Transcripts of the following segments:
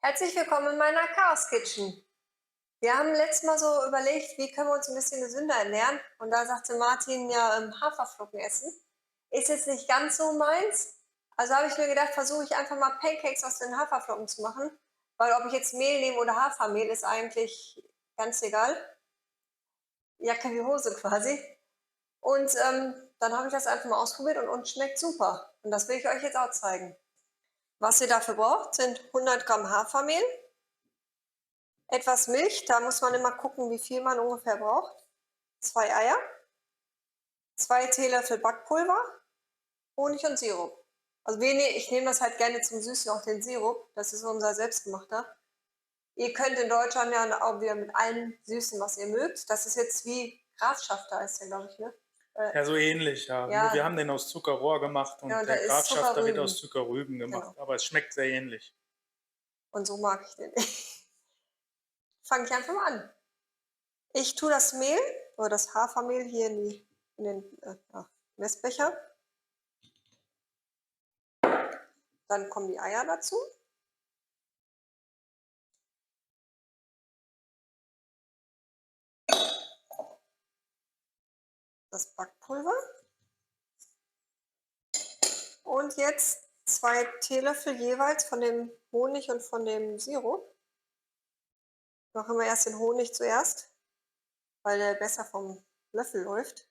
Herzlich willkommen in meiner Chaos Kitchen. Wir haben letztes Mal so überlegt, wie können wir uns ein bisschen gesünder ernähren. Und da sagte Martin, ja, Haferflocken essen. Ist jetzt nicht ganz so meins. Also habe ich mir gedacht, versuche ich einfach mal Pancakes aus den Haferflocken zu machen. Weil ob ich jetzt Mehl nehme oder Hafermehl, ist eigentlich ganz egal. Jacke wie Hose quasi. Und dann habe ich das einfach mal ausprobiert und uns schmeckt super. Und das will ich euch jetzt auch zeigen. Was ihr dafür braucht, sind 100 Gramm Hafermehl, etwas Milch, da muss man immer gucken, wie viel man ungefähr braucht. 2 Eier, 2 Teelöffel Backpulver, Honig und Sirup. Also ich nehme das halt gerne zum Süßen, auch den Sirup. Das ist unser selbstgemachter. Ihr könnt in Deutschland ja auch wieder mit allem süßen, was ihr mögt. Das ist jetzt wie Grafschafter, heißt der, glaube ich, ne? Ja, so ähnlich, ja. Nur wir Ja, haben den aus Zuckerrohr gemacht genau, und da der ist Grafschafter wird aus Zuckerrüben. Zuckerrüben gemacht, Genau. aber es schmeckt sehr ähnlich. Und so mag ich den. Fange ich einfach mal an. Ich tue das Mehl oder das Hafermehl hier in den Messbecher. Dann kommen die Eier dazu. Das Backpulver. Und jetzt 2 Teelöffel jeweils von dem Honig und von dem Sirup. Machen wir erst den Honig zuerst, weil der besser vom Löffel läuft.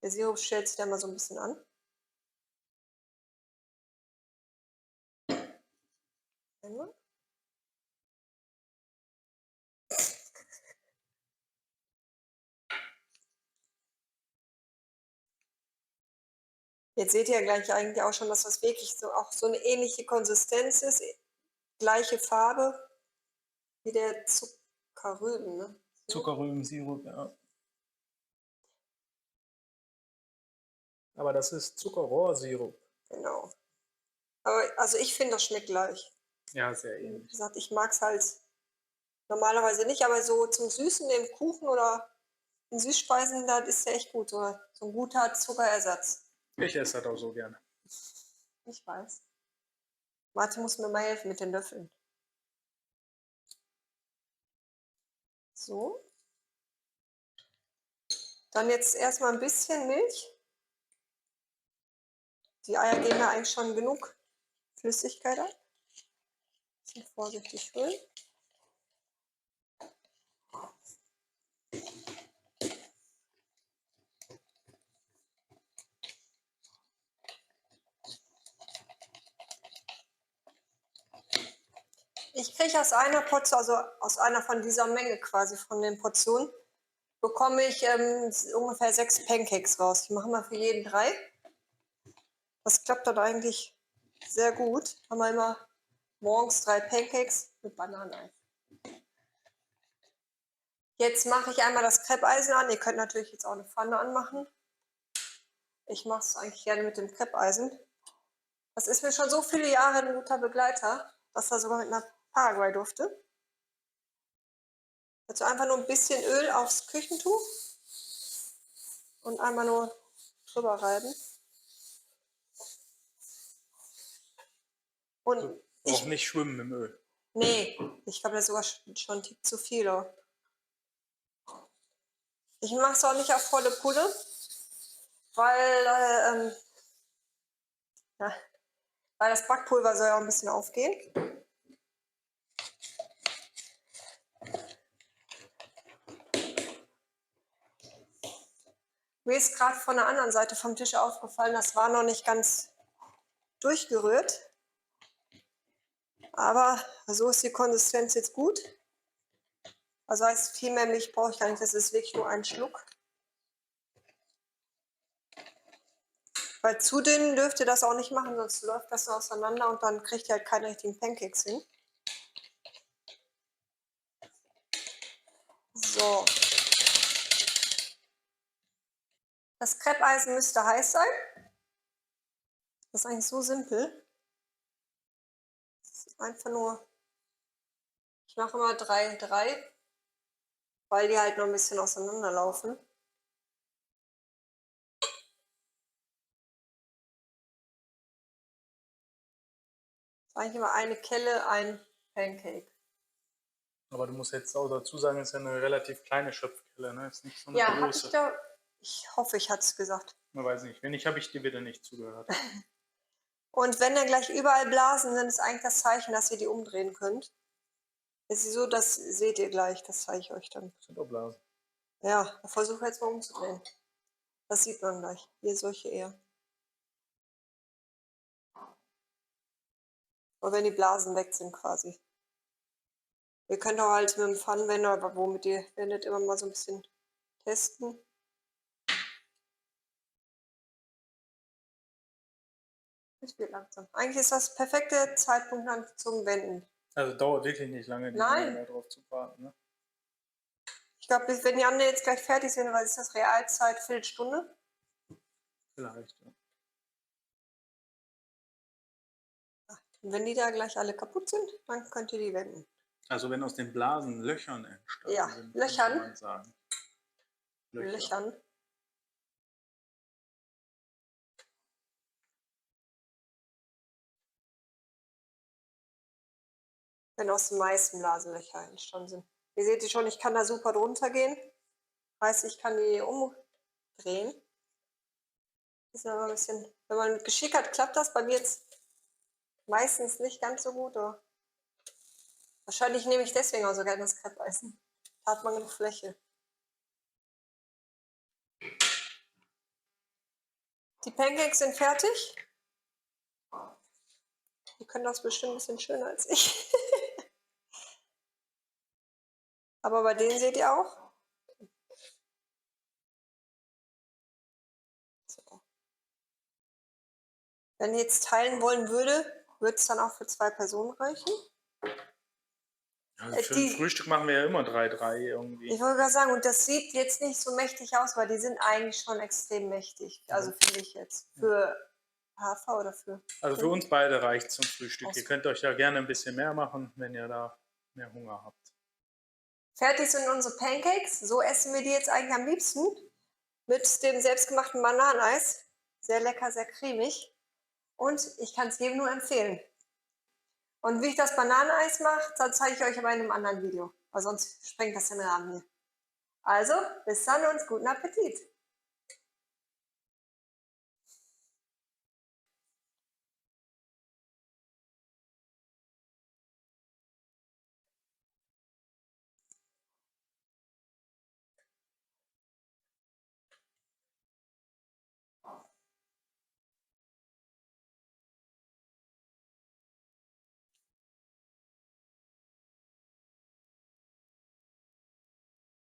Der Sirup stellt sich da mal so ein bisschen an. Einmal. Jetzt seht ihr ja gleich eigentlich auch schon, dass das wirklich so auch so eine ähnliche Konsistenz ist, gleiche Farbe wie der Zuckerrüben, ne? Zuckerrübensirup, ja. Aber das ist Zuckerrohrsirup. Genau. Aber also ich finde, das schmeckt gleich. Ja, sehr Wie ähnlich. gesagt, ich mag es halt normalerweise nicht, aber so zum Süßen im Kuchen oder in Süßspeisen, da ist der echt gut. So ein guter Zuckerersatz. Ich esse das auch so gerne. Ich weiß. Martin muss mir mal helfen mit den Löffeln. So. Dann jetzt erstmal ein bisschen Milch. Die Eier geben ja eigentlich schon genug Flüssigkeit ab. Bisschen vorsichtig rühren. Ich kriege aus einer Portion, also aus einer von dieser Menge quasi von den Portionen, bekomme ich ungefähr 6 Pancakes raus. Ich mache mal für jeden 3. Das klappt dann eigentlich sehr gut. Haben wir immer morgens 3 Pancakes mit Bananeneis. Jetzt mache ich einmal das Kreppeisen an. Ihr könnt natürlich jetzt auch eine Pfanne anmachen. Ich mache es eigentlich gerne mit dem Kreppeisen. Das ist mir schon so viele Jahre ein guter Begleiter, dass er sogar mit einer Paraguay durfte. Dazu einfach nur ein bisschen Öl aufs Küchentuch und einmal nur drüber reiben. Und Auch nicht schwimmen im Öl. nee, ich glaube, das ist sogar schon ein Tick zu viel. Ich mache es auch nicht auf volle Pulle, weil, ja, weil das Backpulver soll ja auch ein bisschen aufgehen. Mir ist gerade von der anderen Seite vom Tisch aufgefallen, das war noch nicht ganz durchgerührt. Aber so ist die Konsistenz jetzt gut. Also heißt, viel mehr Milch brauche ich gar nicht, das ist wirklich nur ein Schluck. Weil zu dünn dürft ihr das auch nicht machen, sonst läuft das so auseinander und dann kriegt ihr halt keine richtigen Pancakes hin. So. Das Kreppeisen müsste heiß sein. Das ist eigentlich so simpel. Das ist einfach nur, ich mache immer 3, 3, weil die halt noch ein bisschen auseinanderlaufen. Eigentlich immer eine Kelle, ein Pancake. Aber du musst jetzt auch dazu sagen, es ist ja eine relativ kleine Schöpfkelle, ne? Ist nicht so eine Ja, habe ich große. da. Ich hoffe, ich hatte es gesagt. Man weiß nicht. Wenn nicht, habe ich dir wieder nicht zugehört. Und wenn dann gleich überall Blasen sind, ist eigentlich das Zeichen, dass ihr die umdrehen könnt. Es ist so, das seht ihr gleich, das zeige ich euch dann. Das sind doch Blasen. Ja, versuche jetzt mal umzudrehen. Das sieht man gleich. Hier solche eher. Oder wenn die Blasen weg sind quasi. Ihr könnt auch halt mit dem Pfannenwender, aber womit ihr wendet, immer mal so ein bisschen testen. Es wird langsam. Eigentlich ist das perfekte Zeitpunkt dann zum Wenden. Also dauert wirklich nicht lange, die Nein. Dinger da drauf zu warten, ne? Ich glaube, wenn die anderen jetzt gleich fertig sind, weil es ist das Realzeit, Viertelstunde. Vielleicht, ja. Und wenn die da gleich alle kaputt sind, dann könnt ihr die wenden. Also wenn aus den Blasen Löchern entstanden Ja, sind, Löchern. könnte man sagen. Löchern. Wenn aus den meisten Blasen Löcher entstanden sind. Ihr seht schon, ich kann da super drunter gehen. Heißt, ich kann die umdrehen. Ist aber ein bisschen, wenn man Geschick hat, klappt das bei mir jetzt meistens nicht ganz so gut. Oder? Wahrscheinlich nehme ich deswegen auch so gerne das Kreppeisen. Da hat man genug Fläche. Die Pancakes sind fertig. Die können das bestimmt ein bisschen schöner als ich. Aber bei denen seht ihr auch. So. Wenn ihr jetzt teilen wollen würde, würde es dann auch für 2 Personen reichen. Also für ein Frühstück machen wir ja immer 3-3 irgendwie. Ich wollte gerade sagen, und das sieht jetzt nicht so mächtig aus, weil die sind eigentlich schon extrem mächtig. Also finde ich jetzt. Für Hafer oder für. Also für uns beide reicht zum Frühstück. Ihr könnt euch ja gerne ein bisschen mehr machen, wenn ihr da mehr Hunger habt. Fertig sind unsere Pancakes. So essen wir die jetzt eigentlich am liebsten. Mit dem selbstgemachten Bananeneis. Sehr lecker, sehr cremig. Und ich kann es jedem nur empfehlen. Und wie ich das Bananeneis mache, das zeige ich euch aber in einem anderen Video. Weil sonst sprengt das den Rahmen hier. Also, bis dann und guten Appetit.